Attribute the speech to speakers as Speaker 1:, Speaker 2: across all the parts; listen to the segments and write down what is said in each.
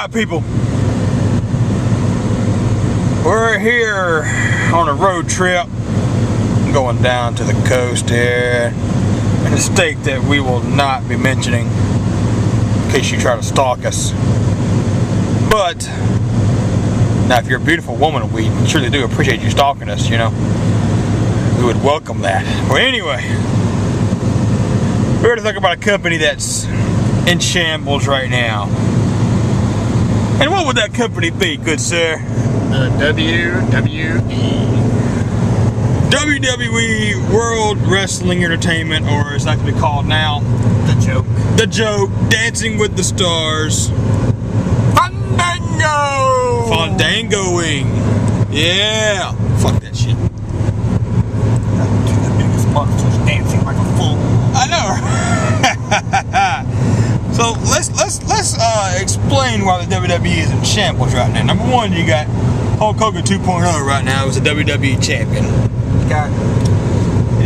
Speaker 1: Alright, people. We're here on a road trip going down to the coast here in a state that we will not be mentioning in case you try to stalk us. But now, if you're a beautiful woman, we surely do appreciate you stalking us, you know. We would welcome that. Well, anyway, we're here to talk about a company that's in shambles right now. And what would that company be, good sir? WWE. WWE World Wrestling Entertainment, or it's like to be called now,
Speaker 2: The Joke.
Speaker 1: The Joke, Dancing with the Stars.
Speaker 2: Fandango!
Speaker 1: Fandangoing. Yeah. Fuck that shit.
Speaker 2: The biggest monsters dancing like a fool.
Speaker 1: I know. So let's explain why the WWE is in shambles right now. Number one, you got Hulk Hogan 2.0 right now as the WWE champion.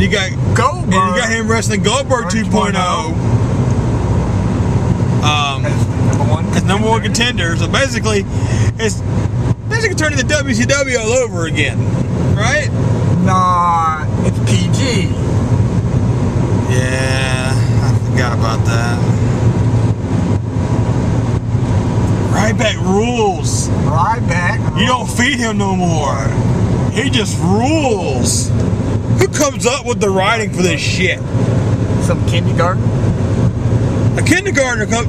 Speaker 1: You got
Speaker 2: Goldberg.
Speaker 1: And you got him wrestling Goldberg 2.0. As number one contender. So basically, it's turning the WCW all over again, right?
Speaker 2: Nah, it's PG.
Speaker 1: Yeah, I forgot about that. Ryback rules.
Speaker 2: Ryback.
Speaker 1: You don't feed him no more. He just rules. Who comes up with the writing for this shit?
Speaker 2: Some kindergarten?
Speaker 1: A kindergartner comes...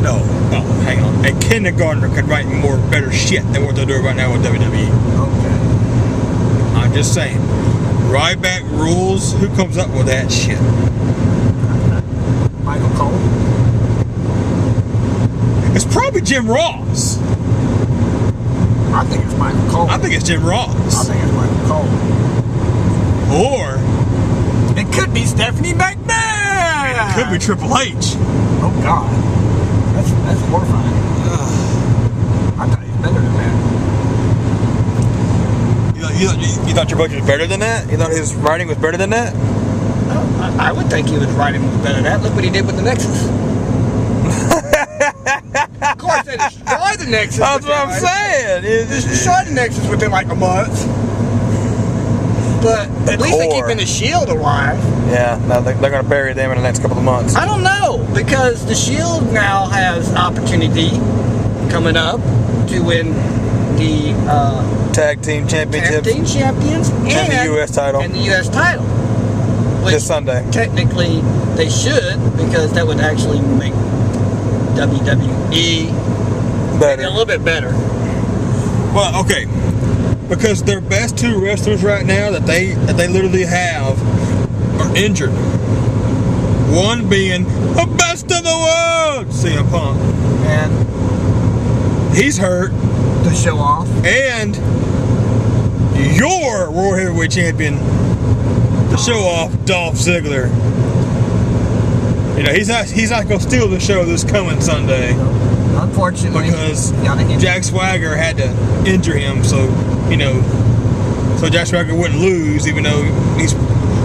Speaker 1: No, hang on. A kindergartner could write more better shit than what they're doing right now with WWE.
Speaker 2: Okay.
Speaker 1: I'm just saying. Ryback rules. Who comes up with that shit?
Speaker 2: Michael Cole?
Speaker 1: It's probably Jim Ross.
Speaker 2: I think it's Michael Cole.
Speaker 1: I think it's Jim Ross.
Speaker 2: I think it's Michael Cole.
Speaker 1: Or
Speaker 2: it could be Stephanie McMahon.
Speaker 1: it could be Triple H.
Speaker 2: Oh God, that's horrifying. I thought he was better than that.
Speaker 1: You thought Triple H was better than that? You thought his writing was better than that?
Speaker 2: I would think he was writing better than that. Look what he did with the Nexus. Of course, they destroyed the Nexus.
Speaker 1: That's what I'm saying.
Speaker 2: They destroyed the Nexus within like a month. But at least they're keeping the Shield alive.
Speaker 1: Yeah, no, they're going to bury them in the next couple of months.
Speaker 2: I don't know, because the Shield now has opportunity coming up to win the
Speaker 1: Tag Team Championships.
Speaker 2: Tag Team Champions and
Speaker 1: the U.S. title.
Speaker 2: And the U.S. title. Which
Speaker 1: this Sunday.
Speaker 2: Technically, they should, because that would actually make WWE
Speaker 1: better.
Speaker 2: a little bit better.
Speaker 1: Well, okay. Because their best two wrestlers right now that they literally have are injured. One being the best of the world, CM Punk.
Speaker 2: And
Speaker 1: he's hurt.
Speaker 2: To show off.
Speaker 1: And your World Heavyweight Champion to show off, Dolph Ziggler. You know, he's not going to steal the show this coming Sunday.
Speaker 2: Unfortunately,
Speaker 1: because Jack Swagger had to injure him, so Jack Swagger wouldn't lose, even though he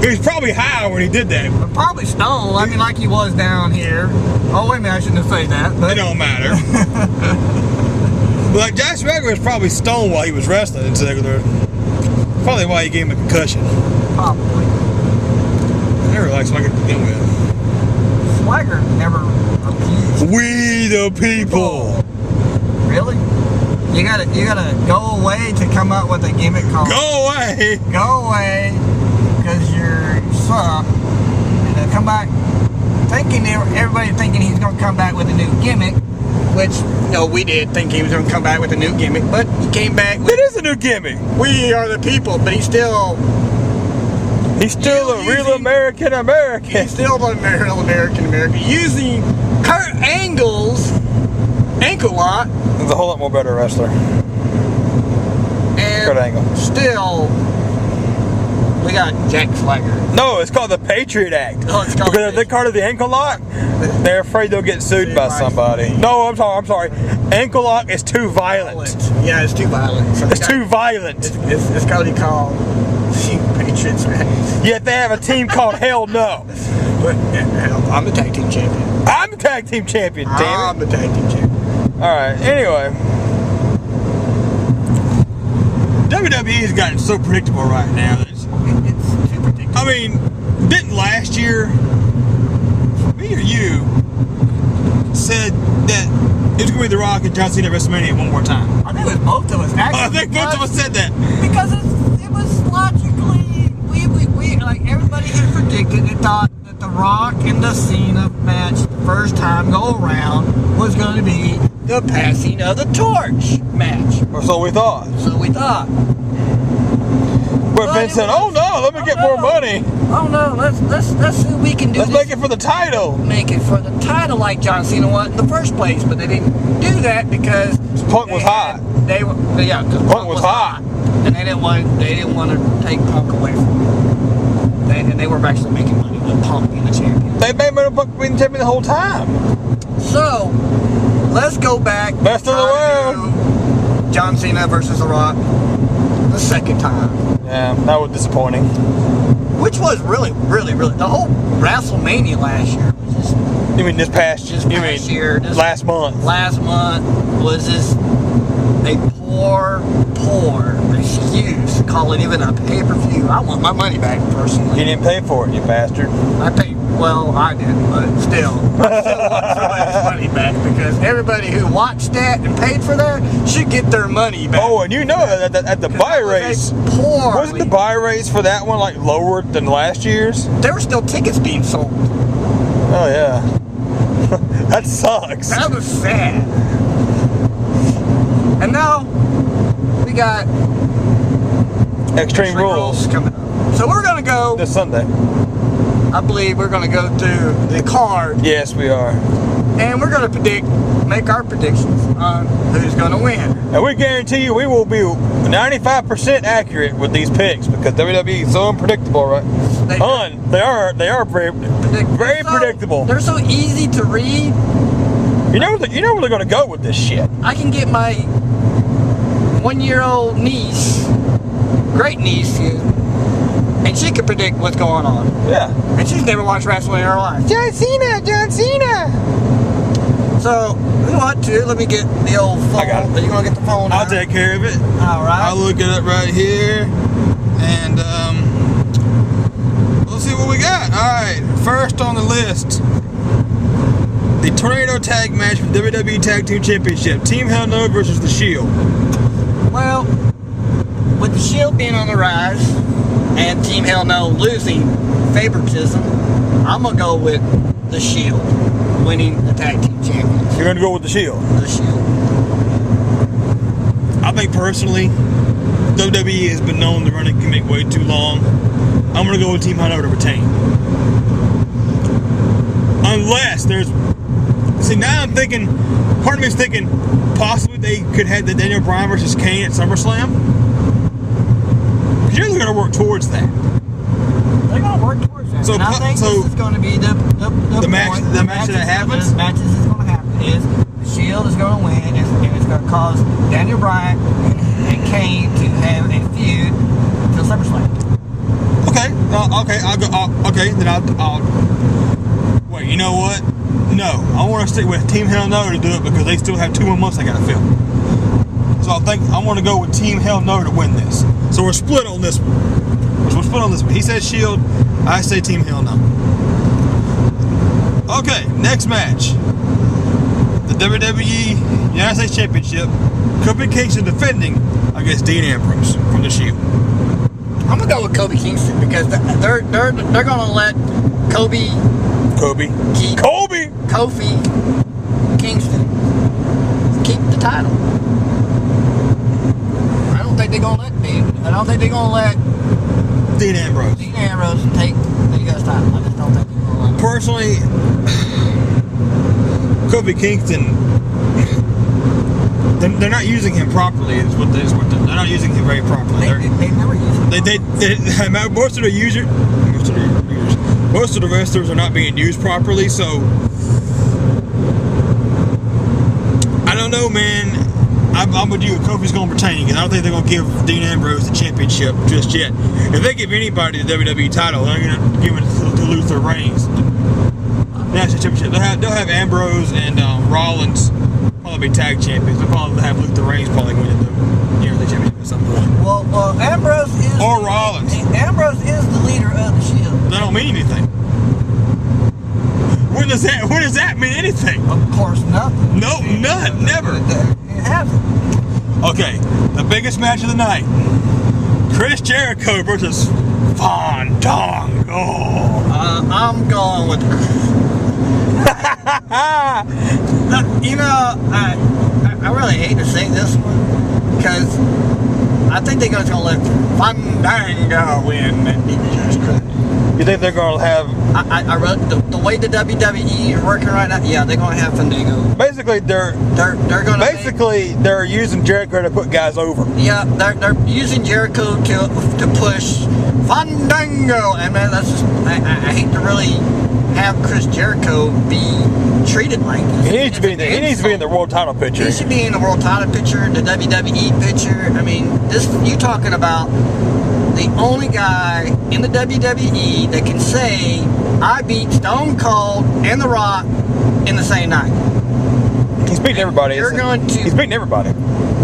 Speaker 1: was probably high when he did that.
Speaker 2: But probably stoned. I mean, like he was down here. Oh wait a minute, I shouldn't have said that. But
Speaker 1: it don't matter. But like Jack Swagger was probably stoned while he was wrestling in Ziggler. Probably why he gave him a concussion.
Speaker 2: Probably.
Speaker 1: I never liked Swagger to begin with.
Speaker 2: Swagger never abused.
Speaker 1: We the people.
Speaker 2: Really? You gotta go away to come up with a gimmick called
Speaker 1: Go Away.
Speaker 2: Go away, because you suck. And then come back everybody thinking he's gonna come back with a new gimmick, which we did think he was gonna come back with a new gimmick, but he came back with,
Speaker 1: it is a new gimmick.
Speaker 2: We are the people, but he's still
Speaker 1: a real American.
Speaker 2: He's still a real American. Using Kurt Angle's ankle lock.
Speaker 1: He's a whole lot more better wrestler.
Speaker 2: And
Speaker 1: Kurt Angle.
Speaker 2: Still, we got Jack Swagger.
Speaker 1: No, it's called the Patriot Act.
Speaker 2: Oh, it's called
Speaker 1: because if they call it the ankle lock, they're afraid they'll get sued by somebody. No, I'm sorry. Ankle lock is too violent.
Speaker 2: Yeah, it's too violent. So
Speaker 1: it's too violent.
Speaker 2: It's got to be called Patriots Act.
Speaker 1: Yet they have a team called Hell No.
Speaker 2: But I'm the tag team champion.
Speaker 1: I'm the tag team champion, damn it.
Speaker 2: I'm the tag team champion.
Speaker 1: Alright, anyway. WWE has gotten so predictable right now.
Speaker 2: It's too predictable.
Speaker 1: I mean, didn't last year, me or you said that it was going to be The Rock and John Cena at WrestleMania one more time?
Speaker 2: I think it was both of us. Actually,
Speaker 1: I think both of us said that.
Speaker 2: Because it was logically, we like everybody had predicted and thought that The Rock and the Cena match the first time go around was going to be the passing of the torch match.
Speaker 1: Or so we thought.
Speaker 2: So we thought.
Speaker 1: But Vince said, "Oh no, let me get more money.
Speaker 2: Oh no, let's see what we can do.
Speaker 1: Let's make it for the title.
Speaker 2: Make it for the title like John Cena wanted in the first place." But they didn't do that because
Speaker 1: Punk was hot.
Speaker 2: Because
Speaker 1: Punk was hot,
Speaker 2: and they didn't want to take Punk away from him. And they were actually making money with Punk being the champion.
Speaker 1: They made money with Punk being the champion the whole time.
Speaker 2: So let's go back.
Speaker 1: Best of the world.
Speaker 2: John Cena versus The Rock the second time.
Speaker 1: Yeah, that was disappointing.
Speaker 2: Which was really the whole WrestleMania last year was just.
Speaker 1: You mean this past year? Last month.
Speaker 2: Last month was just a poor excuse to call it even a pay-per-view. I want my money back personally.
Speaker 1: You didn't pay for it, you bastard.
Speaker 2: I paid. Well, I didn't, but still, I still want somebody's money back because everybody who watched that and paid for that should get their money back.
Speaker 1: Oh, and you know that at the buy race, wasn't the buy race for that one like lower than last year's?
Speaker 2: There were still tickets being sold.
Speaker 1: Oh yeah, that sucks.
Speaker 2: That was sad. And now we got
Speaker 1: Extreme Rules
Speaker 2: coming up. So we're gonna go
Speaker 1: this Sunday.
Speaker 2: I believe we're going to go to the card.
Speaker 1: Yes, we are.
Speaker 2: And we're going to make our predictions on who's going to win.
Speaker 1: And we guarantee you we will be 95% accurate with these picks because WWE is so unpredictable, right? They are very predictable.
Speaker 2: They're so easy to read.
Speaker 1: You know where they're going to go with this shit.
Speaker 2: I can get my 1-year-old niece, great niece, and she can predict what's going on.
Speaker 1: Yeah.
Speaker 2: And she's never watched wrestling in her life.
Speaker 1: John Cena!
Speaker 2: So, let me get the old phone.
Speaker 1: I got it.
Speaker 2: Are you going to get the phone?
Speaker 1: I'll take care of it.
Speaker 2: Alright.
Speaker 1: I'll look it up right here. And, we'll see what we got. Alright, first on the list. The Tornado Tag Match for WWE Tag Team Championship. Team Hell No versus The Shield.
Speaker 2: Well, with The Shield being on the rise, and Team Hell No losing favoritism, I'm going to go with The Shield winning the Tag Team Champions.
Speaker 1: You're going to go with The Shield?
Speaker 2: The Shield.
Speaker 1: I think personally, WWE has been known to run a gimmick way too long. I'm going to go with Team Hell No to retain. Unless there's... See, now I'm thinking... Part of me is thinking possibly they could have the Daniel Bryan versus Kane at SummerSlam. You're going to work towards that.
Speaker 2: They're going to work towards that. So, and I think this is going to be the
Speaker 1: match. The match that happens.
Speaker 2: The matches that's going to happen is the Shield is going to win, and it's going to cause Daniel Bryan and Kane to have a feud until SummerSlam.
Speaker 1: Okay. Okay. I'll go. Okay. Then I'll. Wait. You know what? No. I want to stick with Team Hell No to do it because they still have 2 more months I got to fill. So I think I want to go with Team Hell No to win this. So we're split on this one. He says Shield, I say Team Hell No. Okay, next match. The WWE United States Championship. Kofi Kingston defending against Dean Ambrose from the Shield.
Speaker 2: I'm gonna go with Kofi Kingston because they're gonna let Kofi Kingston keep the title. I don't think they're gonna let
Speaker 1: Dean Ambrose
Speaker 2: take the U.S. title. I just don't think they're gonna let him.
Speaker 1: Personally, Kofi Kingston, they're not using him properly. They're not using him very properly.
Speaker 2: They never use him.
Speaker 1: Most of the wrestlers are not being used properly. So I don't know, man. I'm with you. Kofi's going to retain because I don't think they're going to give Dean Ambrose the championship just yet. If they give anybody the WWE title, they're going to give it to Luther Reigns. National championship. They'll have Ambrose and Rollins probably be tag champions. They'll probably have Luther Reigns probably win the championship at some point.
Speaker 2: Well, Ambrose is...
Speaker 1: Or Rollins.
Speaker 2: Ambrose is the leader of the Shield.
Speaker 1: That don't mean anything. When does that mean anything?
Speaker 2: Of course, nothing.
Speaker 1: No, none, never.
Speaker 2: It hasn't.
Speaker 1: Okay, the biggest match of the night. Chris Jericho versus Fandango.
Speaker 2: I'm going with... You know, I really hate to say this one, because I think they're going to let Fandango win and beat Jesus Christ.
Speaker 1: You think they're going to have...
Speaker 2: I really, the way the WWE is working right now, yeah, they're going to have Fandango.
Speaker 1: Basically, they're
Speaker 2: going to...
Speaker 1: they're using Jericho to put guys over.
Speaker 2: Yeah, they're using Jericho to push Fandango. And man, that's just... I hate to really have Chris Jericho be treated like this.
Speaker 1: He needs to be in the world title picture.
Speaker 2: He should be in the world title picture, the WWE picture. I mean, you talking about the only guy in the WWE that can say, I beat Stone Cold and The Rock in the same night.
Speaker 1: He's beating everybody. He's beating everybody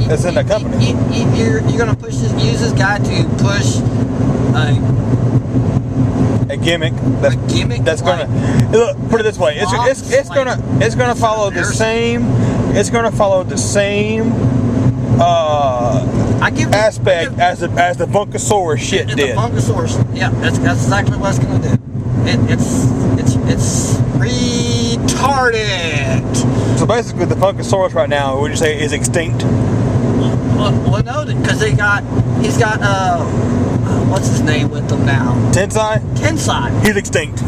Speaker 1: that's in that company.
Speaker 2: You're going to use this guy to push
Speaker 1: a gimmick. That's
Speaker 2: like,
Speaker 1: gonna look. Put it this way. It's gonna follow the same. It's gonna follow the same aspect as the Funkasaurus shit did.
Speaker 2: The Funkasaurus. Yeah, that's exactly what it's gonna do. It's retarded.
Speaker 1: So basically, the Funkasaurus right now, would you say, is extinct?
Speaker 2: Well, no, because he's got what's his name with them now? Tensai. He's extinct.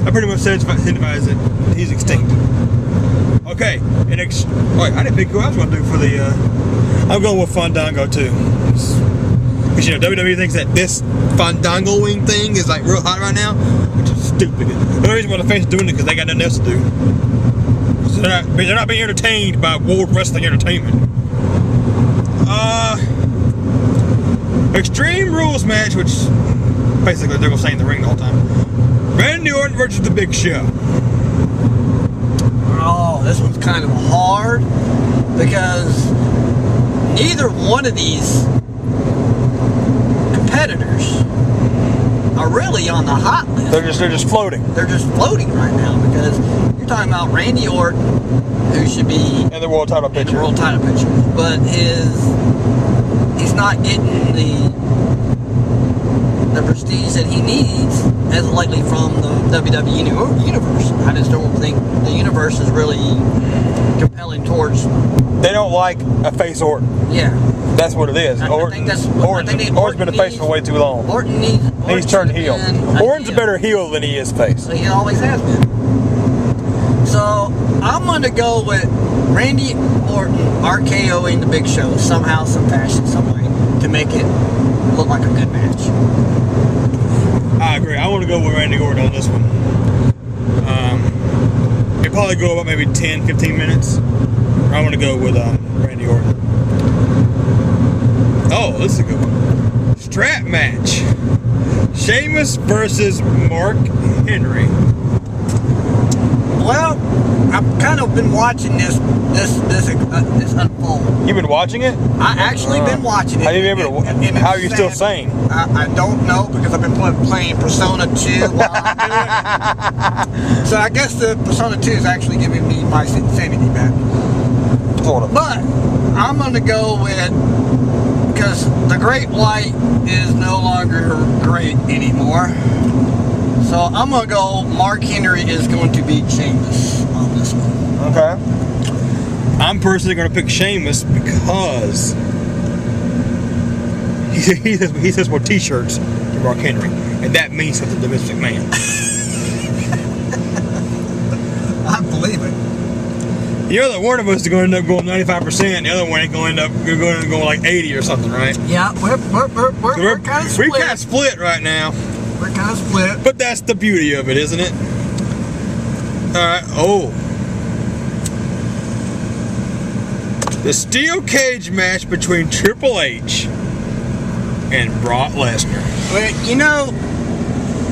Speaker 1: I pretty much signifies that he's extinct. Okay, wait, I didn't pick who I was going to do for the. I'm going with Fandango too. Because WWE thinks that this Fandangoing thing is like real hot right now, which is stupid. The only reason why the fans are doing it because they got nothing else to do. So they're not being entertained by World Wrestling Entertainment. Extreme Rules match, which basically they're going to stay in the ring the whole time. Randy Orton versus The Big Show.
Speaker 2: Oh, this one's kind of hard because neither one of these competitors are really on the hot list.
Speaker 1: They're just floating.
Speaker 2: They're just floating right now because you're talking about Randy Orton, who should be
Speaker 1: in the world title picture.
Speaker 2: But he's not getting the prestige that he needs as lately from the WWE universe. I just don't think the universe is really compelling towards.
Speaker 1: They don't like a face Orton.
Speaker 2: Yeah.
Speaker 1: That's what it is. Orton's been a face for way too long. He's turned heel. Orton's a better heel than he is face.
Speaker 2: He always has been. So I'm going to go with Randy Orton RKOing The Big Show somehow, some fashion, some way to make it look like a good match.
Speaker 1: I agree. I want to go with Randy Orton on this one. It'll probably go about maybe 10-15 minutes. I want to go with Randy Orton. Oh, this is a good one. Strap match. Sheamus versus Mark Henry.
Speaker 2: Well, I've kind of been watching this unfold.
Speaker 1: You've been watching it?
Speaker 2: I actually been watching it.
Speaker 1: How are you still sane?
Speaker 2: I don't know because I've been playing Persona 2 while I'm doing it. So I guess the Persona 2 is actually giving me my sanity back.
Speaker 1: Sort of.
Speaker 2: But I'm going to go with, because the Great White is no longer great anymore. So I'm going to go Mark Henry is going to beat Sheamus on this one.
Speaker 1: Okay. I'm personally going to pick Sheamus because he says more t-shirts than Mark Henry. And that means something to Vince McMahon.
Speaker 2: I believe it.
Speaker 1: The other one of us is going to end up going 95%. The other one ain't going to end up going like 80 or something, right?
Speaker 2: Yeah, we're kind of split.
Speaker 1: We're kind of split right now.
Speaker 2: We're kind of split.
Speaker 1: But that's the beauty of it, isn't it? Alright, the steel cage match between Triple H and Brock Lesnar.
Speaker 2: But, you know,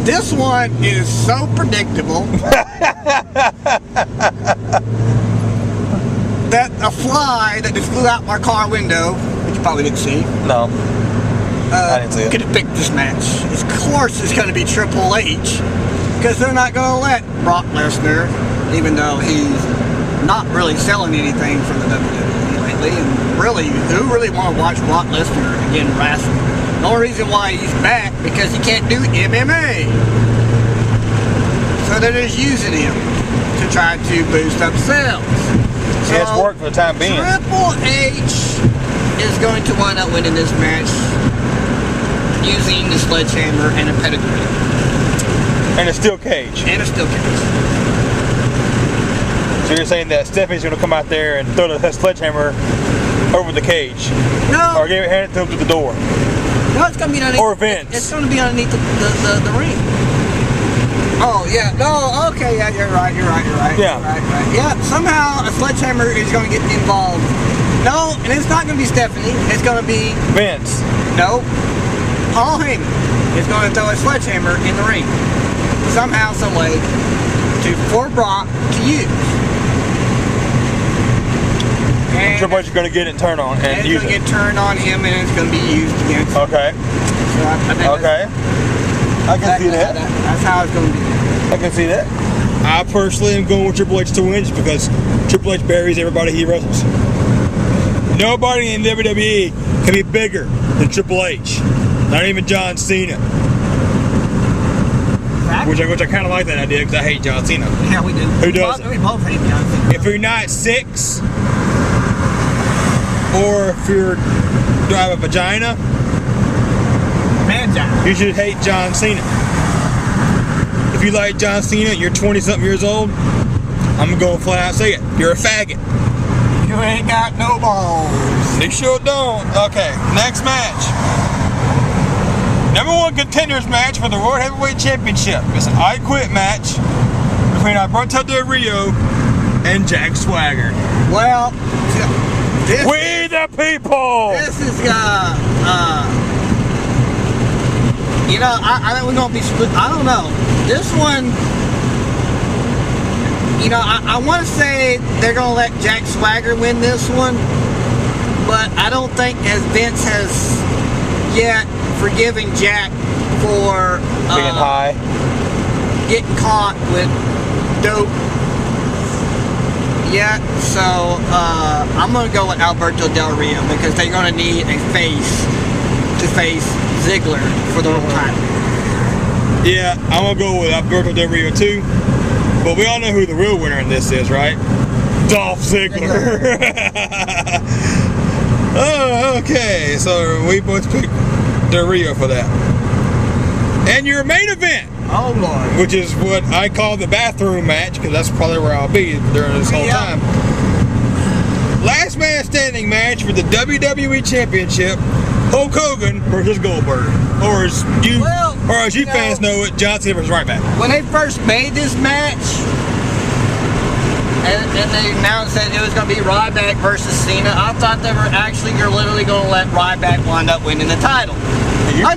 Speaker 2: this one is so predictable. a fly that just flew out my car window, which you probably didn't see.
Speaker 1: No. I didn't see it.
Speaker 2: Could have picked this match. Of course it's going to be Triple H, because they're not going to let Brock Lesnar, even though he's not really selling anything from the WWE lately, and really, who really want to watch Brock Lesnar again wrestle? The only reason why he's back, because he can't do MMA. So they're just using him to try to boost up sales. So
Speaker 1: Yeah, it's worked for the time being.
Speaker 2: Triple H is going to wind up winning this match using the sledgehammer and a pedigree.
Speaker 1: And a steel cage.
Speaker 2: And a steel cage.
Speaker 1: So you're saying that Stephanie's going to come out there and throw the sledgehammer over the cage?
Speaker 2: No.
Speaker 1: Or hand it to him through the door?
Speaker 2: No, it's going to be underneath.
Speaker 1: Or Vince.
Speaker 2: It's going to be underneath the ring. Oh, yeah. No, okay, yeah, you're right.
Speaker 1: Yeah.
Speaker 2: Right. Yeah, somehow a sledgehammer is going to get involved. No, and it's not going to be Stephanie. It's going to be...
Speaker 1: Vince.
Speaker 2: No. Paul Heyman is going to throw a sledgehammer in the ring. Somehow, some way, for Brock to use. And
Speaker 1: Triple H is going to get it turned on and use it.
Speaker 2: it's going to get turned on him, and it's going to be used against him.
Speaker 1: Okay.
Speaker 2: So I think
Speaker 1: Okay. I can see that.
Speaker 2: That's how it's going to be.
Speaker 1: I can see that. I personally am going with Triple H to win just because Triple H buries everybody he wrestles. Nobody in WWE can be bigger than Triple H. Not even John Cena.
Speaker 2: Exactly.
Speaker 1: Which I kind of like that idea because I hate John Cena.
Speaker 2: Yeah, we do.
Speaker 1: Who doesn't?
Speaker 2: We both hate John Cena.
Speaker 1: If you're not 6, or if you have a vagina,
Speaker 2: Man down.
Speaker 1: you should hate John Cena. If you like John Cena, you're 20-something years old, I'm going to go flat out say it. You're a faggot.
Speaker 2: You ain't got no balls.
Speaker 1: They sure don't. Okay, next match. #1 contenders match for the World Heavyweight Championship. It's an I Quit match between Alberto Del Rio and Jack Swagger.
Speaker 2: Well, this,
Speaker 1: We the people!
Speaker 2: this is you know, I think we're gonna be split. I don't know. This one, you know, I want to say they're gonna let Jack Swagger win this one, but I don't think as Vince has yet forgiven Jack for
Speaker 1: Being high.
Speaker 2: getting caught with dope yet. So I'm gonna go with Alberto Del Rio because they're gonna need a face to face Ziggler for the world title.
Speaker 1: Yeah, I'm going to go with Alberto Del Rio too. But we all know who the real winner in this is, right? Dolph Ziggler. Oh, okay. So we both picked Del Rio for that. And your main event,
Speaker 2: Oh Lord.
Speaker 1: which is what I call the bathroom match, because that's probably where I'll be during this whole time. Last man standing match for the WWE Championship. Hulk Hogan versus Goldberg, or as you fans know it, John Cena versus Ryback.
Speaker 2: When they first made this match, and they announced that it was going to be Ryback versus Cena, I thought they were actually literally going to let Ryback wind up winning the title.
Speaker 1: You're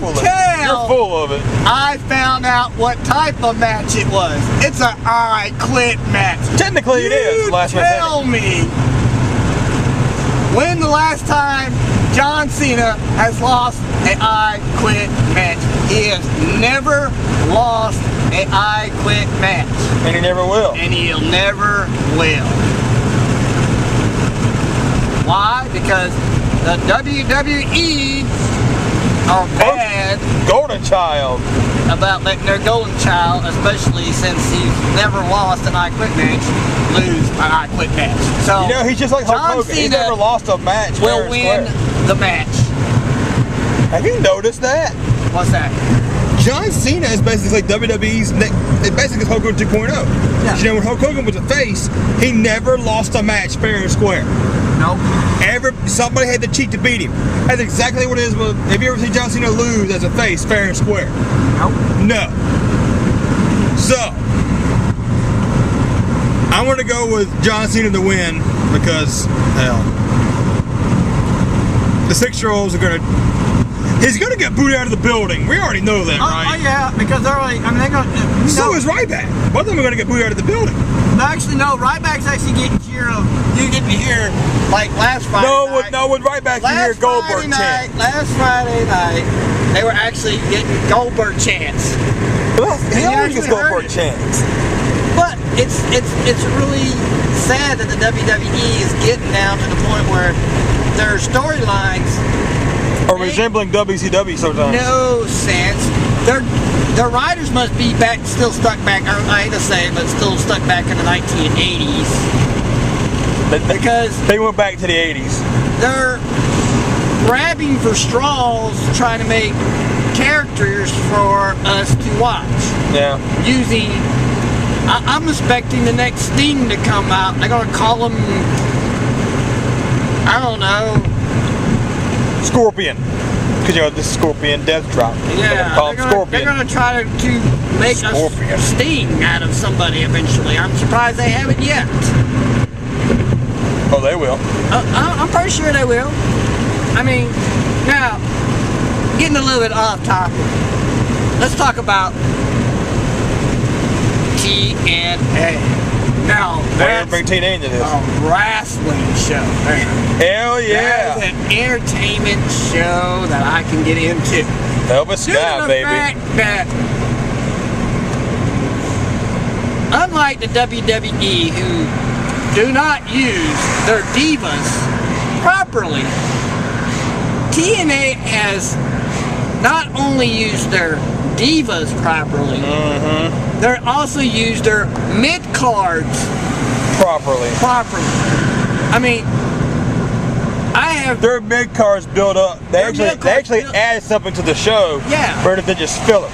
Speaker 1: full of it.
Speaker 2: I found out what type of match it was. It's an I Quit match.
Speaker 1: Technically, it is. Last man
Speaker 2: Tell me, when the last time John Cena has lost an I Quit match? He has never lost an I Quit match.
Speaker 1: And he never will.
Speaker 2: And he'll never will. Why? Because the WWE are bad
Speaker 1: Golden Child.
Speaker 2: about letting their golden child, especially since he's never lost an I Quit match, lose an I Quit match. So
Speaker 1: You know, he's just like Hulk
Speaker 2: John
Speaker 1: Hogan. He
Speaker 2: Cena
Speaker 1: never lost a match.
Speaker 2: will
Speaker 1: fair and
Speaker 2: win
Speaker 1: square.
Speaker 2: the match.
Speaker 1: Have you noticed that?
Speaker 2: What's that?
Speaker 1: John Cena is basically WWE's. It basically is Hulk Hogan 2.0.
Speaker 2: Yeah.
Speaker 1: You know, when Hulk Hogan was a face, he never lost a match fair and square.
Speaker 2: Nope.
Speaker 1: Somebody had to cheat to beat him. That's exactly what it is. Have you ever seen John Cena lose as a face fair and square?
Speaker 2: Nope.
Speaker 1: No. So, I'm going to go with John Cena to win because, hell, the 6-year-olds are going to. He's going to get booted out of the building. We already know that, right?
Speaker 2: Oh yeah, because they're like, I mean, they're going to.
Speaker 1: So is Ryback. Both of them are going to get booted out of the building.
Speaker 2: Actually, no, Ryback's actually getting cheer of. You get to hear here, like last Friday night.
Speaker 1: No, it was right back to your Goldberg chant.
Speaker 2: Last Friday night, they were actually getting Goldberg chants.
Speaker 1: He always gets Goldberg chants.
Speaker 2: But it's really sad that the WWE is getting down to the point where their storylines
Speaker 1: are resembling WCW sometimes. No
Speaker 2: sense. Their writers must be still stuck back. I hate to say it, but still stuck back in the 1980s. Because
Speaker 1: they went back to the 80s.
Speaker 2: They're grabbing for straws, trying to make characters for us to watch.
Speaker 1: Yeah.
Speaker 2: I'm expecting the next Sting to come out. They're gonna call him, I don't know,
Speaker 1: Scorpion. Because this Scorpion Death Drop.
Speaker 2: Yeah, they're gonna try to make a Sting out of somebody eventually. I'm surprised they haven't yet.
Speaker 1: Oh, they will.
Speaker 2: I'm pretty sure they will. I mean, now, getting a little bit off topic, let's talk about TNA. Now,
Speaker 1: they bring TNA into this.
Speaker 2: A wrestling show.
Speaker 1: Hell yeah.
Speaker 2: That's an entertainment show that I can get into.
Speaker 1: Velvet Sky, baby.
Speaker 2: Fact that, unlike the WWE, who do not use their divas properly, TNA has not only used their divas properly, they also use their mid-cards
Speaker 1: properly.
Speaker 2: I mean, I have
Speaker 1: their mid-cards build up. They actually add something to the show.
Speaker 2: Yeah.
Speaker 1: Rather than just fill it.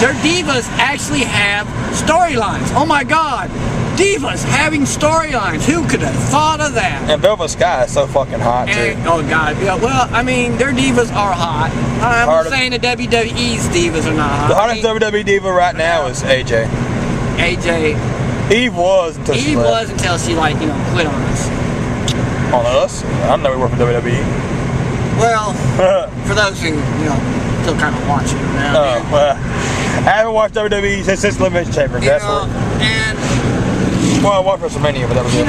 Speaker 2: Their divas actually have storylines. Oh my God. Divas having storylines. Who could have thought of that?
Speaker 1: And Velvet Sky is so fucking hot, too.
Speaker 2: Oh, God. Yeah, well, I mean, their divas are hot. I'm not saying the WWE's divas are not hot.
Speaker 1: The hottest WWE diva right now is AJ. Eve was until she
Speaker 2: like, quit on us.
Speaker 1: On us? I know we work for WWE.
Speaker 2: Well, for those who, still kind of watching it now.
Speaker 1: Well, I haven't watched WWE since Elimination Chamber. Well, I watched WrestleMania, but that was it.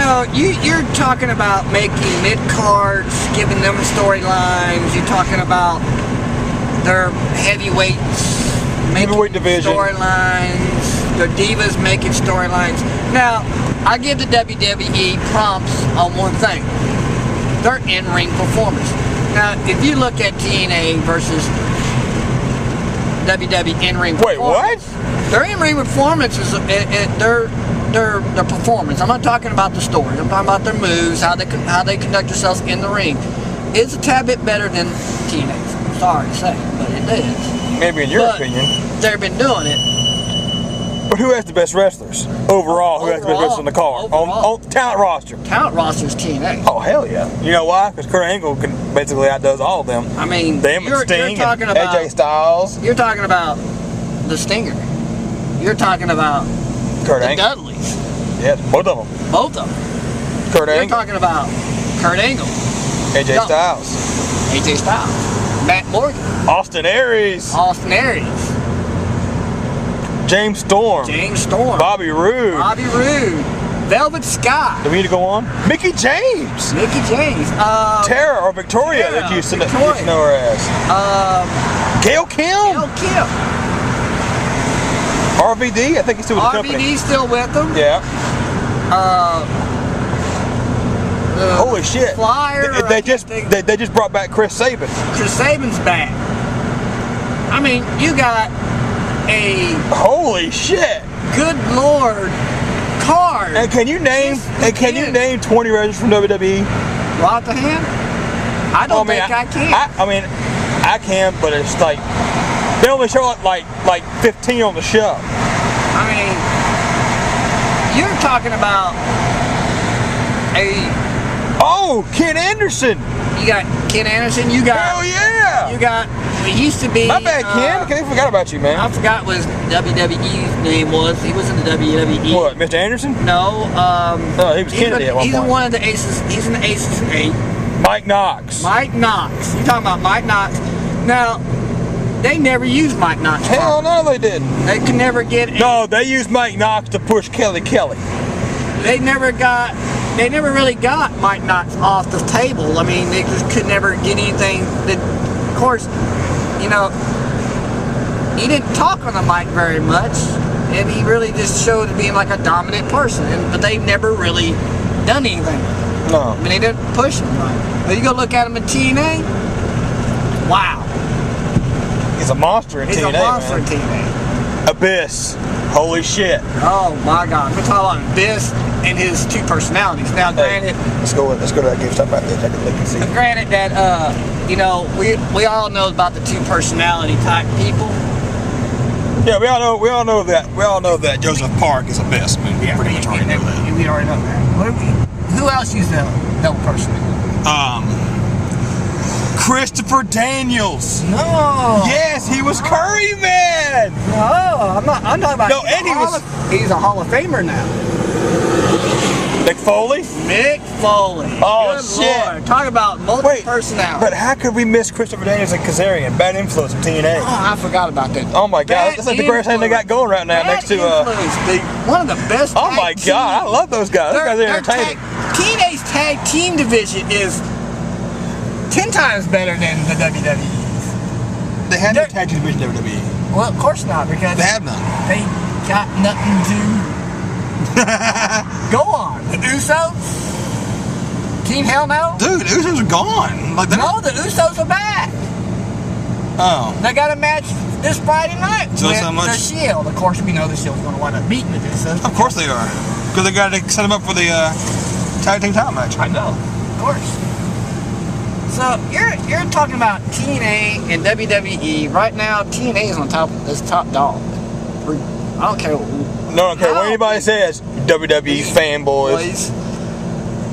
Speaker 2: You're talking about making mid-cards, giving them storylines. You're talking about their heavyweights making
Speaker 1: division
Speaker 2: storylines. Their divas making storylines. Now, I give the WWE prompts on one thing. Their in-ring performance. Now, if you look at TNA versus WWE in-ring performance.
Speaker 1: Wait, what?
Speaker 2: Their in-ring performance is their performance. I'm not talking about the story. I'm talking about their moves, how they conduct themselves in the ring. It's a tad bit better than TNA's. I'm sorry to say, but it is.
Speaker 1: Maybe in your opinion.
Speaker 2: They've been doing it.
Speaker 1: But who has the best wrestlers? Overall, who has the best wrestlers in the card? On talent roster.
Speaker 2: Talent roster is TNA.
Speaker 1: Oh, hell yeah. You know why? Because Kurt Angle basically outdoes all of them.
Speaker 2: I mean,
Speaker 1: them and Sting and AJ Styles.
Speaker 2: You're talking about the Stinger. You're talking about
Speaker 1: Kurt
Speaker 2: the
Speaker 1: Angle.
Speaker 2: Dudleys.
Speaker 1: Yes, both of them.
Speaker 2: Both of them.
Speaker 1: Kurt Angle.
Speaker 2: You're talking about Kurt Angle.
Speaker 1: AJ Styles.
Speaker 2: AJ Styles. Matt Morgan.
Speaker 1: Austin Aries. James Storm. Bobby Roode.
Speaker 2: Velvet Sky.
Speaker 1: Do we need to go on? Mickey James. Tara or Victoria, that you used to know her as. Gail Kim. RVD, I think he's still with the company.
Speaker 2: RVD's still with them.
Speaker 1: Yeah. Holy shit.
Speaker 2: Flyer.
Speaker 1: They just brought back Chris Sabin.
Speaker 2: Chris Sabin's back. I mean, you got a
Speaker 1: holy shit.
Speaker 2: Good Lord card.
Speaker 1: And can you name 20 wrestlers from WWE?
Speaker 2: Right the hand? I don't think I can.
Speaker 1: I can, but it's like they only show like 15 on the show.
Speaker 2: I mean, you're talking about
Speaker 1: Ken Anderson.
Speaker 2: You got Ken Anderson. You got
Speaker 1: hell yeah.
Speaker 2: You got. It used to be.
Speaker 1: My bad, Ken. I forgot about you, man.
Speaker 2: I forgot what his WWE's name was. He was in the WWE.
Speaker 1: What, Mr. Anderson?
Speaker 2: No.
Speaker 1: He was Kennedy at one point.
Speaker 2: He's one of the aces. He's in the Aces 8.
Speaker 1: Mike Knox.
Speaker 2: You talking about Mike Knox? Now, they never used Mike Knox.
Speaker 1: Hell no, they didn't.
Speaker 2: They could never get.
Speaker 1: No, they used Mike Knox to push Kelly Kelly.
Speaker 2: They never got they never really got mic knots off the table. I mean, they just could never get anything that, of course, you know, he didn't talk on the mic very much, and he really just showed being like a dominant person, but they've never really done anything.
Speaker 1: No.
Speaker 2: I mean, they didn't push him right. But you go look at him in TNA, wow.
Speaker 1: He's a monster in TNA,
Speaker 2: He's a monster in TNA.
Speaker 1: Abyss. Holy shit.
Speaker 2: Oh my God. We're talking about Abyss and his two personalities. Now, granted,
Speaker 1: let's go to that GameStop right there. Take a look and see.
Speaker 2: Granted that, you know, we all know about the two personality type people.
Speaker 1: Yeah, we all know that Joseph Park is Abyss. I mean, we pretty much already know that.
Speaker 2: We already know that. Who else used that double personality?
Speaker 1: Christopher Daniels.
Speaker 2: No.
Speaker 1: Yes, he was Curry Man.
Speaker 2: No, I'm talking about.
Speaker 1: No, and
Speaker 2: he's a Hall of Famer now.
Speaker 1: Mick Foley?
Speaker 2: Mick Foley.
Speaker 1: Oh,
Speaker 2: good
Speaker 1: shit.
Speaker 2: Lord. Talk about multi-personality.
Speaker 1: But how could we miss Christopher Daniels and Kazarian? Bad influence from TNA.
Speaker 2: Oh, I forgot about that.
Speaker 1: Oh my God, that's like the greatest thing they got going right now. Next to
Speaker 2: one of the best.
Speaker 1: Oh my God, I love those guys. Those guys are entertaining.
Speaker 2: TNA's tag team division is 10 times better than the WWE's.
Speaker 1: They have no tag team division in WWE.
Speaker 2: Well, of course not, because
Speaker 1: they have none.
Speaker 2: They got nothing to go on. The Usos? Team Hell No?
Speaker 1: Dude, the Usos are gone. Like
Speaker 2: no, the Usos are back.
Speaker 1: Oh.
Speaker 2: They got a match this Friday night
Speaker 1: so
Speaker 2: with
Speaker 1: so much?
Speaker 2: the Shield. Of course, we know the Shield's going to wind up beating the Usos.
Speaker 1: Of course they are. Because they got to set them up for the tag team title match.
Speaker 2: I know. Of course. So you're talking about TNA and WWE right now. TNA is on top. Is top dog. I don't care.
Speaker 1: No, I don't care what anybody says. WWE fanboys.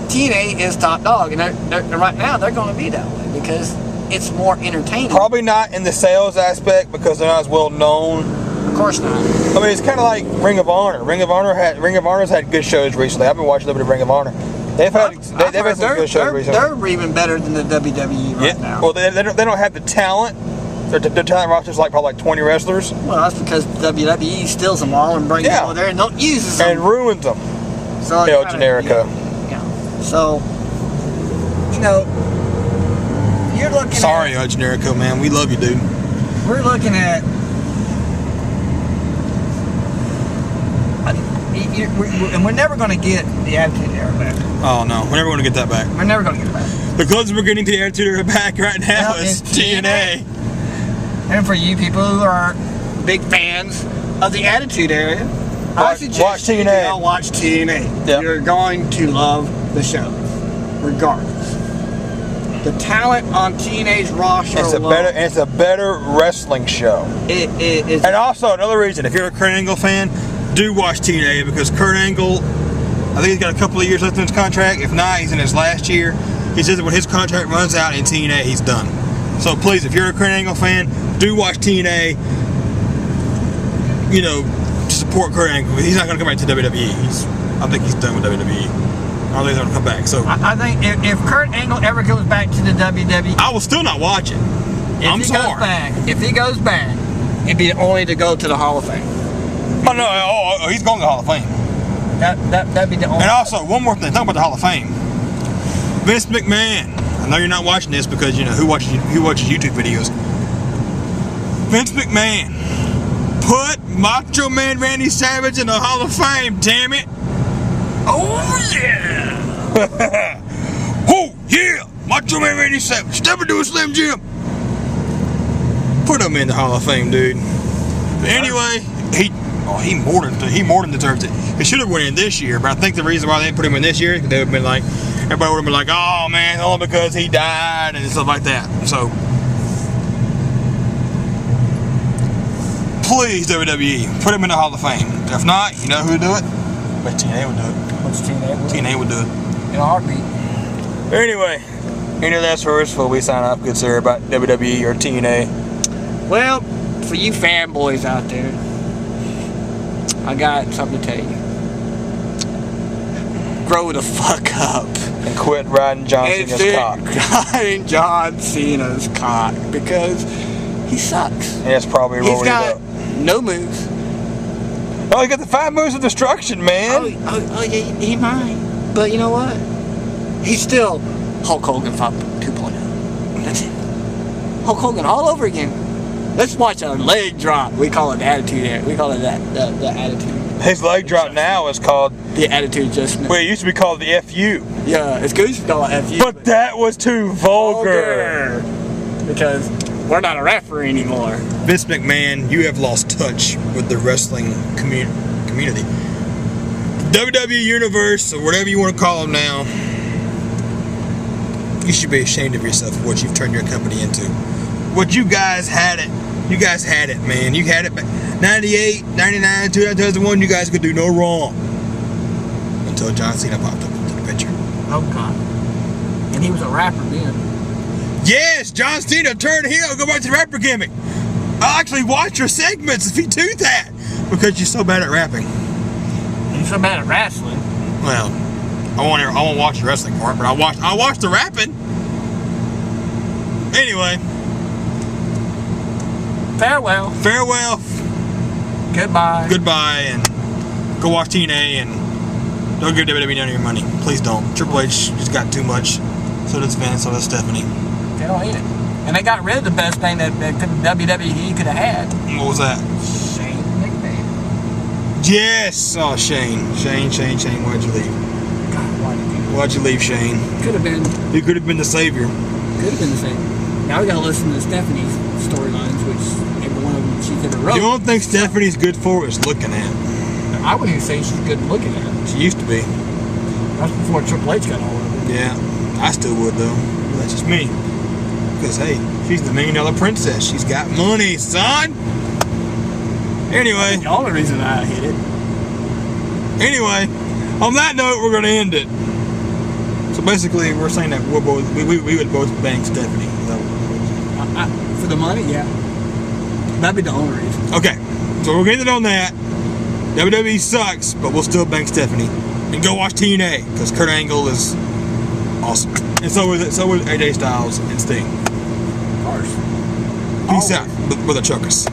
Speaker 2: TNA is top dog, and they're right now they're going to be that way because it's more entertaining.
Speaker 1: Probably not in the sales aspect because they're not as well known.
Speaker 2: Of course not.
Speaker 1: I mean, it's kind of like Ring of Honor. Ring of Honor's had good shows recently. I've been watching a little bit of Ring of Honor. They've had some good shows recently.
Speaker 2: They're even better than the WWE right now.
Speaker 1: Well, they don't have the talent. Their talent roster's probably 20 wrestlers.
Speaker 2: Well, that's because WWE steals them all and brings them over there and don't use them.
Speaker 1: And ruins them.
Speaker 2: So
Speaker 1: El Generico.
Speaker 2: Yeah. So, you know, you're looking
Speaker 1: Sorry, El Generico, man. We love you, dude.
Speaker 2: We're looking at... and we're never going to get the Attitude Era back.
Speaker 1: Oh, no. We're never going to get that back.
Speaker 2: We're never going to get it back.
Speaker 1: The closest we're getting to the Attitude Era back right now is TNA.
Speaker 2: And for you people who are big fans of the Attitude Era, I suggest you go watch TNA. Yep. You're going to love the show, regardless. The talent on TNA's roster
Speaker 1: it's a better wrestling show.
Speaker 2: It is.
Speaker 1: And also, another reason, if you're a Kurt Angle fan, do watch TNA because Kurt Angle, I think he's got a couple of years left in his contract. If not, he's in his last year. He says that when his contract runs out in TNA, he's done. So please, if you're a Kurt Angle fan, do watch TNA, you know, to support Kurt Angle. He's not going to come back to WWE. I think he's done with WWE. I don't think he's going to come back. So
Speaker 2: I think if Kurt Angle ever goes back to the WWE,
Speaker 1: I will still not watch it. I'm sorry.
Speaker 2: If he goes back, it'd be only to go to the Hall of Fame.
Speaker 1: Oh, no, he's going to the Hall of Fame.
Speaker 2: That'd be the only.
Speaker 1: And also, one more thing. Talk about the Hall of Fame. Vince McMahon. I know you're not watching this because, you know, who watches YouTube videos. Vince McMahon. Put Macho Man Randy Savage in the Hall of Fame, damn it.
Speaker 2: Oh, yeah.
Speaker 1: Oh, yeah. Macho Man Randy Savage. Step into a Slim Jim. Put him in the Hall of Fame, dude. But anyway, he more than deserves it. He should have went in this year, but I think the reason why they didn't put him in this year, they would have been like, everybody would have been like, oh man, only because he died and stuff like that. So, please, WWE, put him in the Hall of Fame. If not, you know who would do it? But TNA would do it.
Speaker 2: What's TNA?
Speaker 1: TNA would do it.
Speaker 2: In a heartbeat.
Speaker 1: Anyway, that's for us before we sign off. Good sir about WWE or TNA.
Speaker 2: Well, for you fanboys out there, I got something to tell you. Grow the fuck up.
Speaker 1: And quit riding John Cena's cock.
Speaker 2: Riding John Cena's cock. Because he sucks.
Speaker 1: And it's probably rolling it up.
Speaker 2: He's got no moves.
Speaker 1: Oh, he got the 5 moves of destruction, man.
Speaker 2: Oh yeah, he might. But you know what? He's still Hulk Hogan 2.0. That's it. Hulk Hogan all over again. Let's watch a leg drop. We call it the attitude there. We call it that the attitude.
Speaker 1: His leg drop now is called
Speaker 2: the attitude adjustment.
Speaker 1: Well, it used to be called the FU.
Speaker 2: Yeah, it's good to call it FU.
Speaker 1: But that was too vulgar.
Speaker 2: Because we're not a referee anymore.
Speaker 1: Vince McMahon, you have lost touch with the wrestling community. WWE Universe, or whatever you want to call them now, you should be ashamed of yourself for what you've turned your company into. What you guys had it. You guys had it, man. You had it back 98, 99, 2001. You guys could do no wrong. Until John Cena popped up into the picture.
Speaker 2: Oh, God. And he was a rapper then.
Speaker 1: Yes, John Cena turned heel. Go back to the rapper gimmick. I'll actually watch your segments if you do that. Because you're so bad at rapping.
Speaker 2: You're so bad at wrestling.
Speaker 1: Well, I won't watch the wrestling part, but I'll watch the rapping. Anyway.
Speaker 2: Farewell.
Speaker 1: Farewell.
Speaker 2: Goodbye.
Speaker 1: Goodbye, and go watch TNA, and don't give WWE none of your money. Please don't. Triple H just got too much. So does Vince, so does Stephanie.
Speaker 2: They don't need it. And they got rid of the best thing that WWE could have had.
Speaker 1: What was that?
Speaker 2: Shane McMahon.
Speaker 1: Yes! Oh, Shane. Shane, why'd you leave?
Speaker 2: God,
Speaker 1: why'd you leave, Shane?
Speaker 2: Could have been.
Speaker 1: You could have been the savior.
Speaker 2: Could have been the savior. Now we gotta listen to Stephanie's storylines, which every one of them she's ever wrote.
Speaker 1: The only thing Stephanie's good for is looking at.
Speaker 2: I wouldn't even say she's good looking at.
Speaker 1: She used to be.
Speaker 2: That's before Triple H got all of it.
Speaker 1: Yeah, I still would though. That's just me. Because hey, she's the $1 million princess. She's got money, son. Anyway.
Speaker 2: The only reason I hit it.
Speaker 1: Anyway, on that note, we're gonna end it. So basically, we're saying that we would both bang Stephanie.
Speaker 2: For the money, yeah. That'd be the only reason.
Speaker 1: Okay, so we're getting it on that. WWE sucks, but we'll still bang Stephanie. And go watch TNA, because Kurt Angle is awesome. And so was AJ Styles and Sting.
Speaker 2: Of course.
Speaker 1: Peace out, brother Chuckers.